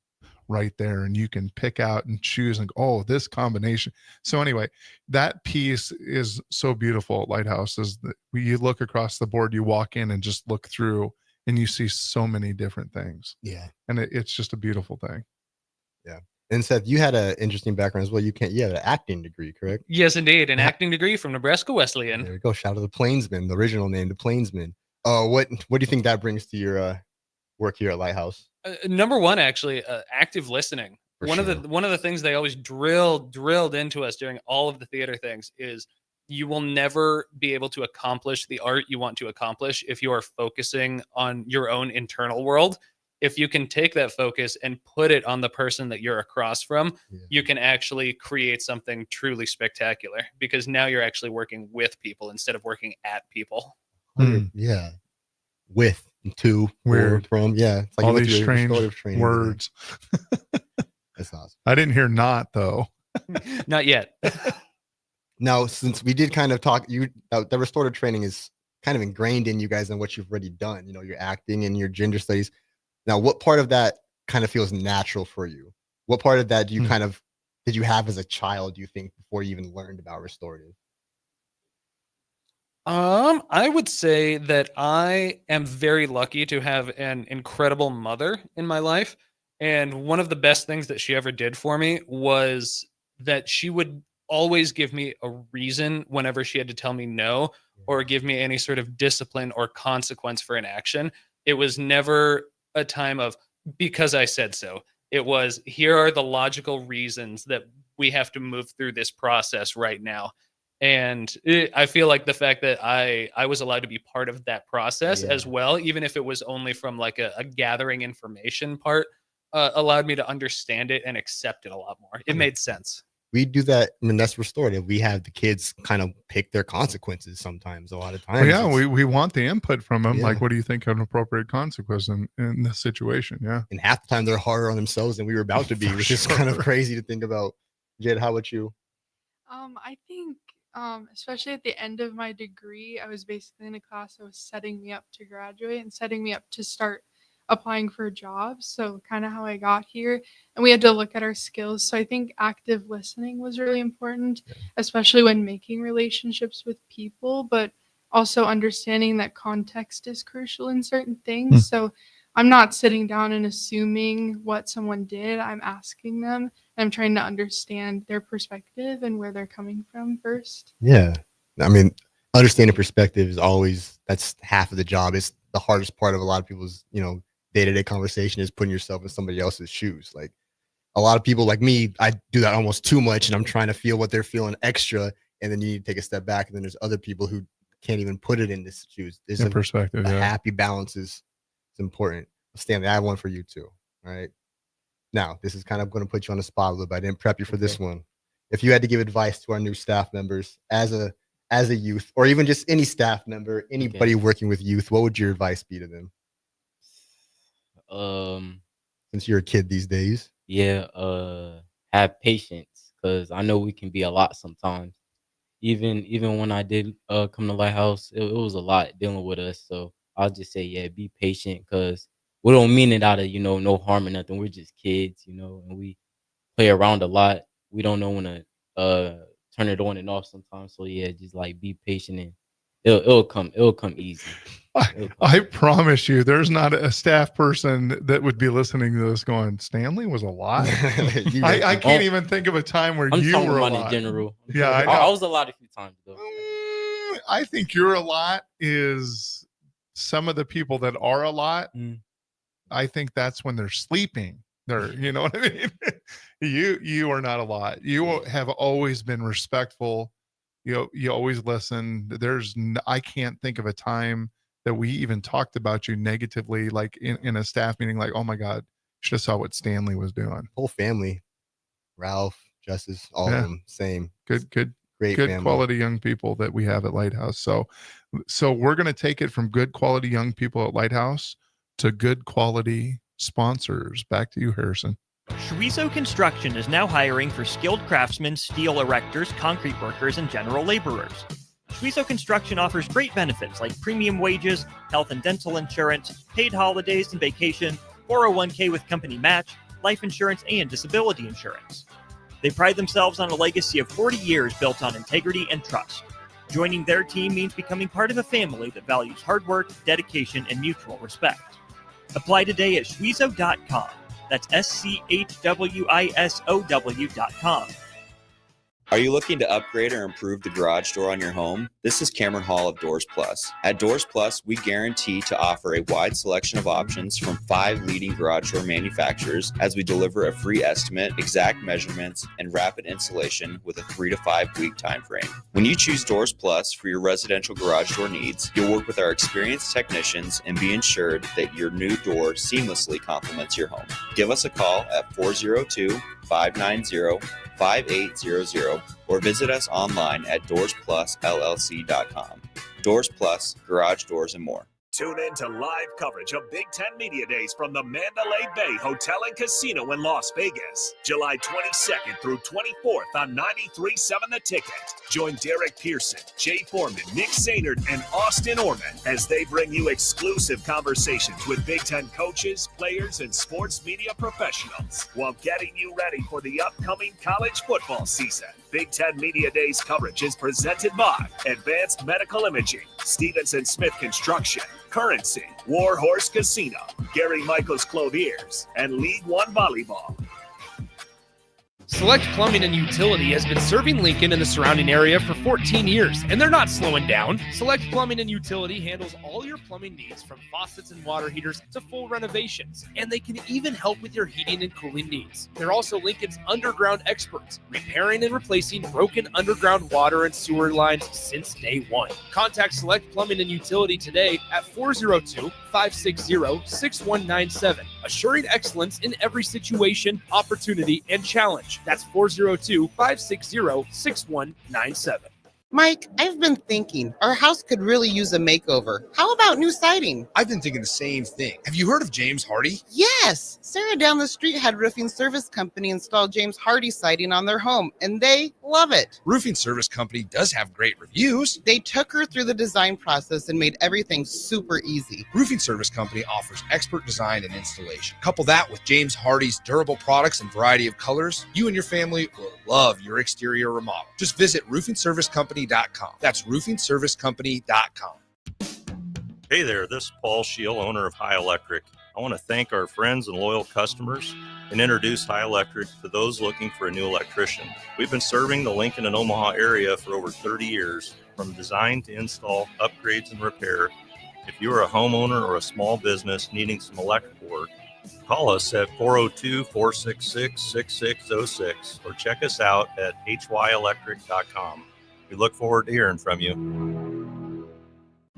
right there, and you can pick out and choose and go, oh, this combination. So anyway, that piece is so beautiful at Lighthouse, is that you look across the board, you walk in and just look through, and you see so many different things. Yeah. And it's just a beautiful thing. Yeah. And Seth, you had an interesting background as well. You had an acting degree, correct? Yes, indeed. An acting degree from Nebraska Wesleyan. There we go. Shout out to the Plainsmen, the original name, the Plainsmen. What do you think that brings to your work here at Lighthouse? Number one, actually, active listening. One of the things they always drilled into us during all of the theater things is you will never be able to accomplish the art you want to accomplish if you are focusing on your own internal world. if you can take that focus and put it on the person that you're across from, you can actually create something truly spectacular, because now you're actually working with people instead of working at people. Yeah. With, to, Weird. from, yeah. It's like All you went these through a strange restorative training words. That's awesome. I didn't hear not though. Not yet. Now, since we did kind of talk, the restorative training is kind of ingrained in you guys and what you've already done, your acting and your gender studies. Now, what part of that kind of feels natural for you? What part of that do you did you have as a child, do you think, before you even learned about restorative? I would say that I am very lucky to have an incredible mother in my life. And one of the best things that she ever did for me was that she would always give me a reason whenever she had to tell me no, or give me any sort of discipline or consequence for an action. It was never a time of, because I said so. It was, here are the logical reasons that we have to move through this process right now. And I feel like the fact that I was allowed to be part of that process as well, even if it was only from like a gathering information part, allowed me to understand it and accept it a lot more. It made sense. We do that. I mean, that's restorative. We have the kids kind of pick their consequences sometimes, a lot of times. Well, yeah, we want the input from them. Like, what do you think of an appropriate consequence in this situation? Yeah. And half the time they're harder on themselves than we were about to be, which is kind of crazy to think about. Jed, how about you? I think, especially at the end of my degree, I was basically in a class that was setting me up to graduate and setting me up to start applying for jobs. So kind of how I got here, and we had to look at our skills. So I think active listening was really important, especially when making relationships with people, but also understanding that context is crucial in certain things. So I'm not sitting down and assuming what someone did. I'm asking them, and I'm trying to understand their perspective and where they're coming from first. Yeah. I mean, understanding perspective is always, that's half of the job. It's the hardest part of a lot of people's, day-to-day conversation, is putting yourself in somebody else's shoes. Like, a lot of people like me, I do that almost too much, and I'm trying to feel what they're feeling extra, and then you need to take a step back, and then there's other people who can't even put it in this shoes. There's In perspective, a yeah. happy balance is important. Stanley, I have one for you too. All right. Now, this is kind of going to put you on the spot a little bit. I didn't prep you for this one. If you had to give advice to our new staff members as a youth, or even just any staff member, anybody working with youth, what would your advice be to them? Since you're a kid these days. Have patience, because I know we can be a lot sometimes. Even when I did come to Lighthouse, it was a lot dealing with us. So I'll just say, be patient, because we don't mean it out of, no harm or nothing. We're just kids, and we play around a lot. We don't know when to turn it on and off sometimes. So just like be patient, and it'll come easy. I promise you, there's not a staff person that would be listening to this going, Stanley was a lot. I can't even think of a time where you were a lot. In general. Yeah, I know. I was a lot a few times though. I think you're a lot is some of the people that are a lot. I think that's when they're sleeping. You know what I mean? You are not a lot. You have always been respectful. You always listen. I can't think of a time that we even talked about you negatively, like in a staff meeting, like, oh my God, should have saw what Stanley was doing. Whole family, Ralph, Justice, all of them, same. Great family. Quality young people that we have at Lighthouse. So we're going to take it from good quality young people at Lighthouse to good quality sponsors. Back to you, Harrison. Schweizo Construction is now hiring for skilled craftsmen, steel erectors, concrete workers, and general laborers. Schweizo Construction offers great benefits like premium wages, health and dental insurance, paid holidays and vacation, 401k with company match, life insurance, and disability insurance. They pride themselves on a legacy of 40 years built on integrity and trust. Joining their team means becoming part of a family that values hard work, dedication, and mutual respect. Apply today at schweizo.com. That's SCHWISOW.com. Are you looking to upgrade or improve the garage door on your home? This is Cameron Hall of Doors Plus. At Doors Plus, we guarantee to offer a wide selection of options from 5 leading garage door manufacturers as we deliver a free estimate, exact measurements, and rapid installation with a 3 to 5 week time frame. When you choose Doors Plus for your residential garage door needs, you'll work with our experienced technicians and be ensured that your new door seamlessly complements your home. Give us a call at 402-590-5800 or visit us online at doorsplusllc.com. Doors Plus, garage doors and more. Tune in to live coverage of Big Ten Media Days from the Mandalay Bay Hotel and Casino in Las Vegas, July 22nd through 24th on 93.7 The Ticket. Join Derek Pearson, Jay Foreman, Nick Sainert, and Austin Orman as they bring you exclusive conversations with Big Ten coaches, players, and sports media professionals while getting you ready for the upcoming college football season. Big Ten Media Days coverage is presented by Advanced Medical Imaging, Stevenson Smith Construction, Currency, Warhorse Casino, Gary Michaels Clothiers, and League One Volleyball. Select Plumbing and Utility has been serving Lincoln and the surrounding area for 14 years, and they're not slowing down. Select Plumbing and Utility handles all your plumbing needs from faucets and water heaters to full renovations, and they can even help with your heating and cooling needs. They're also Lincoln's underground experts, repairing and replacing broken underground water and sewer lines since day one. Contact Select Plumbing and Utility today at 402-560-6197, assuring excellence in every situation, opportunity, and challenge. That's 402-560-6197. Mike, I've been thinking our house could really use a makeover. How about new siding? I've been thinking the same thing. Have you heard of James Hardy? Yes. Sarah down the street had Roofing Service Company install James Hardy siding on their home, and they love it. Roofing Service Company does have great reviews. They took her through the design process and made everything super easy. Roofing Service Company offers expert design and installation. Couple that with James Hardy's durable products and variety of colors, you and your family will love your exterior remodel. Just visit roofingservicecompany.com. That's roofingservicecompany.com. Hey there, this is Paul Scheel, owner of High Electric. I want to thank our friends and loyal customers and introduce High Electric to those looking for a new electrician. We've been serving the Lincoln and Omaha area for over 30 years, from design to install, upgrades, and repair. If you are a homeowner or a small business needing some electrical work, call us at 402-466-6606 or check us out at hyelectric.com. We look forward to hearing from you.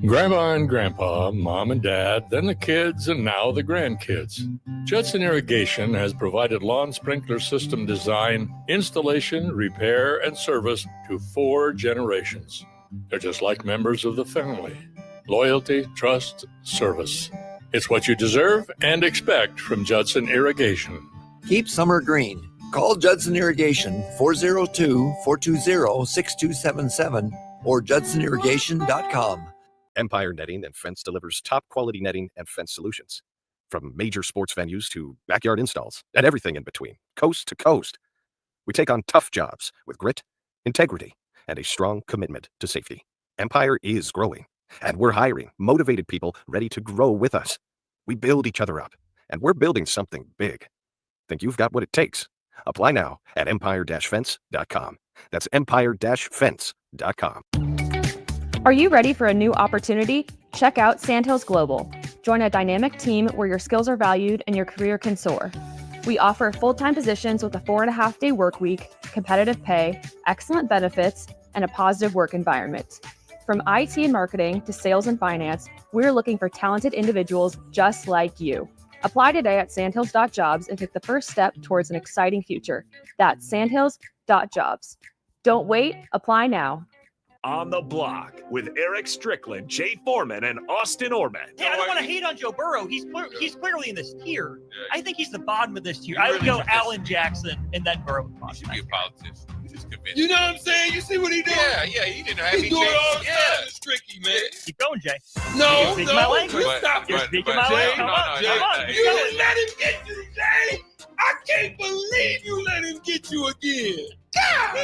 Grandma and Grandpa, Mom and Dad, then the kids, and now the grandkids. Judson Irrigation has provided lawn sprinkler system design, installation, repair, and service to 4 generations. They're just like members of the family. Loyalty, trust, service. It's what you deserve and expect from Judson Irrigation. Keep summer green. Call Judson Irrigation 402-420-6277 or judsonirrigation.com. Empire Netting and Fence delivers top-quality netting and fence solutions. From major sports venues to backyard installs and everything in between, coast to coast. We take on tough jobs with grit, integrity, and a strong commitment to safety. Empire is growing, and we're hiring motivated people ready to grow with us. We build each other up, and we're building something big. Think you've got what it takes? Apply now at empire-fence.com. That's empire-fence.com. Are you ready for a new opportunity? Check out Sandhills Global. Join a dynamic team where your skills are valued and your career can soar. We offer full-time positions with a 4.5-day work week, competitive pay, excellent benefits, and a positive work environment. From IT and marketing to sales and finance, we're looking for talented individuals just like you. Apply today at sandhills.jobs and take the first step towards an exciting future. That's sandhills.jobs. Don't wait, apply now. On the Block with Eric Strickland, Jay Foreman, and Austin Orman. Hey, I don't want to hate on Joe Burrow. He's clearly in this tier. I think he's the bottom of this tier. I would go Allen Jackson and then Burrow. You should be a politician. You know what I'm saying? You see what he did? Yeah, he didn't have He's doing all kinds of tricky, man. Keep going, Jay. No, You're speaking my language. stop You're it. speaking my language. Come on. You didn't let him get you, Jay. I can't believe you let him get you again. God,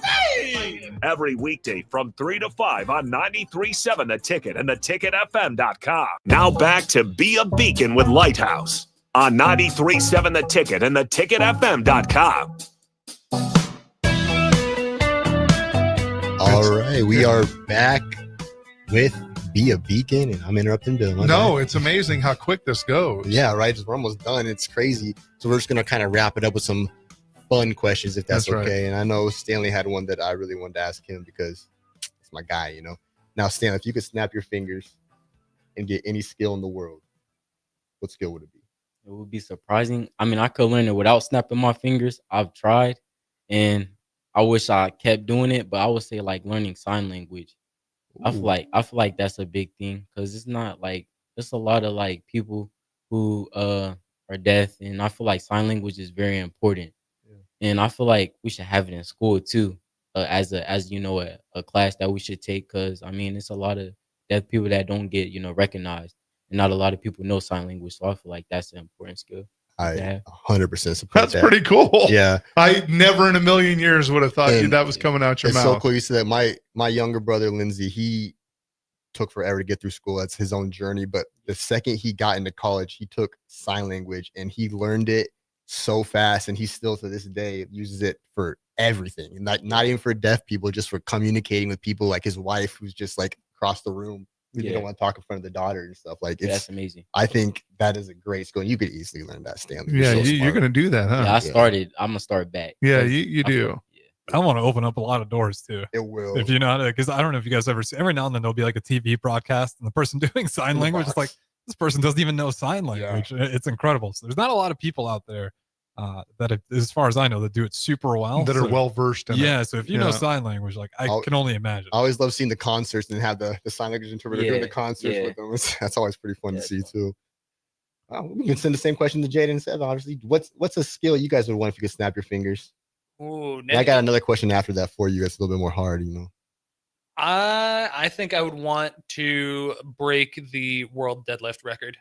hey. Every weekday from 3 to 5 on 93.7 The Ticket and theticketfm.com. Now back to Be a Beacon with Lighthouse on 93.7 The Ticket and theticketfm.com. Okay, we are back with Be a Beacon, and I'm interrupting Bill. No, it's amazing how quick this goes. Yeah, right. We're almost done. It's crazy. So we're just gonna kind of wrap it up with some fun questions, if that's That's okay. right. And I know Stanley had one that I really wanted to ask him because it's my guy, you know. Now, Stanley, if you could snap your fingers and get any skill in the world, what skill would it be? It would be surprising. I mean, I could learn it without snapping my fingers. I've tried, and I wish I kept doing it. But I would say like learning sign language. I feel like that's a big thing because it's not like there's a lot of like people who are deaf, and I feel like sign language is very important. And I feel like we should have it in school too, as a class that we should take. Because I mean, it's a lot of deaf people that don't get recognized, and not a lot of people know sign language. So I feel like that's an important skill. I 100% support That's that. pretty cool. Yeah. I never in a million years would have thought that was coming out your it's mouth. so cool you said that. My younger brother, Lindsay, he took forever to get through school. That's his own journey. But the second he got into college, he took sign language and he learned it so fast. And he still to this day uses it for everything. And not even for deaf people, just for communicating with people like his wife, who's just like across the room. You don't want to talk in front of the daughter and stuff. Like that's amazing. I think that is a great skill. You could easily learn that, Stanley. Yeah, you're gonna do that, huh? Yeah, I started. I'm gonna start back. Yeah, you do. I want to open up a lot of doors too. It will. If you know, because I don't know if you guys ever see, every now and then there'll be like a TV broadcast and the person doing sign language is like, this person doesn't even know sign language. It's incredible. So there's not a lot of people out there that, as far as I know, that do it super well. That are well versed in it. Yeah. So if you know sign language, like I can only imagine. I always love seeing the concerts and have the sign language interpreter doing the concerts with them. That's always pretty fun to see too. We can send the same question to Jaden and Seth. Obviously, what's a skill you guys would want if you could snap your fingers? Ooh, I got another question after that for you. It's a little bit more hard, you know. I think I would want to break the world deadlift record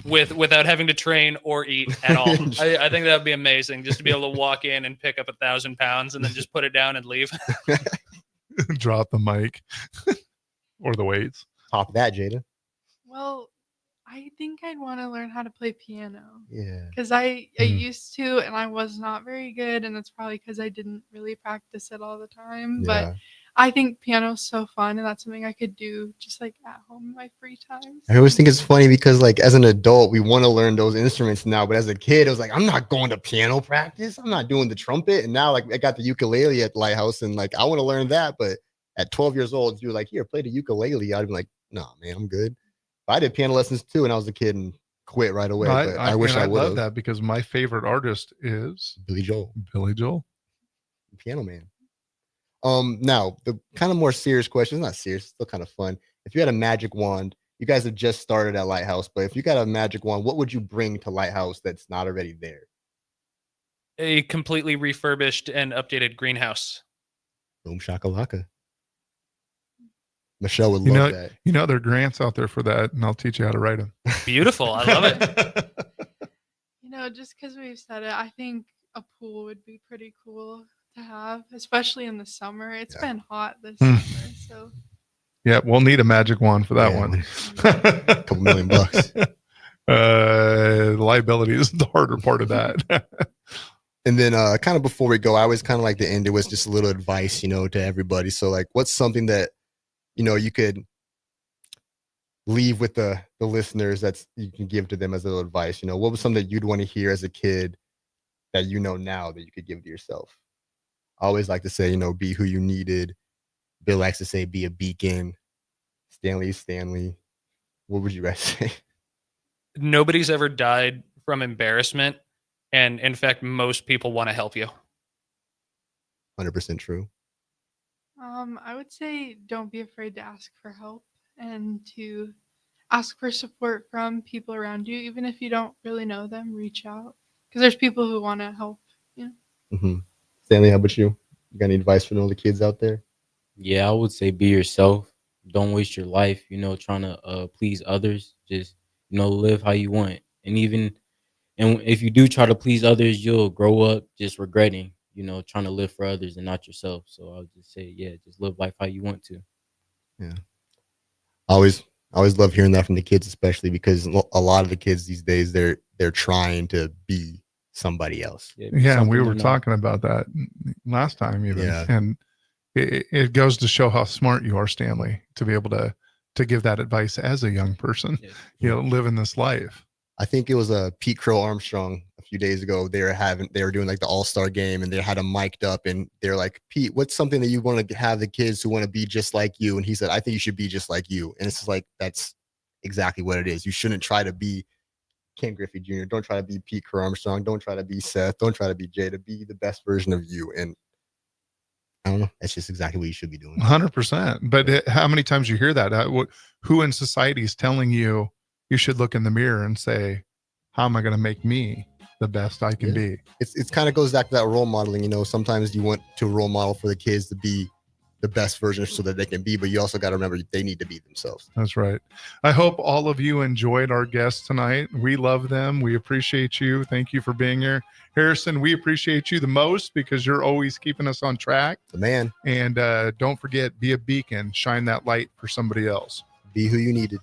without having to train or eat at all. I think that would be amazing, just to be able to walk in and pick up 1,000 pounds and then just put it down and leave. Drop the mic or the weights. Top that, Jada. Well, I think I'd want to learn how to play piano. Yeah. Because I used to, and I was not very good, and that's probably because I didn't really practice it all the time. But I think piano's so fun, and that's something I could do just like at home in my free time. I always think it's funny because like as an adult, we want to learn those instruments now, but as a kid, I was like, I'm not going to piano practice. I'm not doing the trumpet. And now like I got the ukulele at Lighthouse, and like I want to learn that. But at 12 years old, you're like, here, play the ukulele. I'd be like, no, man, I'm good. I did piano lessons too when I was a kid and quit right away. But I wish I would love that because my favorite artist is Billy Joel. Billy Joel, Piano Man. Now the kind of more serious question is not serious, it's still kind of fun. If you had a magic wand, you guys have just started at Lighthouse, but if you got a magic wand, what would you bring to Lighthouse that's not already there? A completely refurbished and updated greenhouse. Boom shakalaka. Michelle would love that. You know, there are grants out there for that, and I'll teach you how to write them. Beautiful. I love it. You know, just because we've said it, I think a pool would be pretty cool to have, especially in the summer. It's been hot this summer, so. Yeah, we'll need a magic wand for that one. A couple $1 million. The liability is the harder part of that. And then kind of before we go, I always kind of like to end it with just a little advice, you know, to everybody. So like, what's something that, you know, you could leave with the listeners that's you can give to them as a little advice? You know, what was something that you'd want to hear as a kid that you know now that you could give to yourself? I always like to say, you know, be who you needed. Bill likes to say, be a beacon. Stanley. What would you guys say? Nobody's ever died from embarrassment. And in fact, most people want to help you. 100% true. I would say don't be afraid to ask for help and to ask for support from people around you. Even if you don't really know them, reach out. Because there's people who want to help. You know? Stanley, how about you? You got any advice for all the kids out there? Yeah, I would say be yourself. Don't waste your life, you know, trying to please others. Just, you know, live how you want. And if you do try to please others, you'll grow up just regretting, you know, trying to live for others and not yourself. So I would just say, yeah, just live life how you want to. Yeah. I always love hearing that from the kids, especially because a lot of the kids these days, they're trying to be somebody else. Yeah, and we were talking about that last time even. Yeah. And it goes to show how smart you are, Stanley, to be able to give that advice as a young person, living this life. I think it was Pete Crow Armstrong a few days ago. They were doing like the All-Star game, and they had him mic'd up, and they're like, Pete, what's something that you want to have the kids who want to be just like you? And he said, I think you should be just like you. And it's just like, that's exactly what it is. You shouldn't try to be Ken Griffey Jr. Don't try to be Pete Crow Armstrong. Don't try to be Seth. Don't try to be Jay. To be the best version of you. And I don't know. That's just exactly what you should be doing. 100%. But how many times you hear that? Who in society is telling you should look in the mirror and say, how am I going to make me the best I can be? It's kind of goes back to that role modeling. Sometimes you want to role model for the kids to be the best version so that they can be, but you also got to remember they need to be themselves. That's right. I hope all of you enjoyed our guests tonight. We love them. We appreciate you. Thank you for being here. Harrison, we appreciate you the most because you're always keeping us on track. The man. And don't forget, be a beacon, shine that light for somebody else. Be who you needed.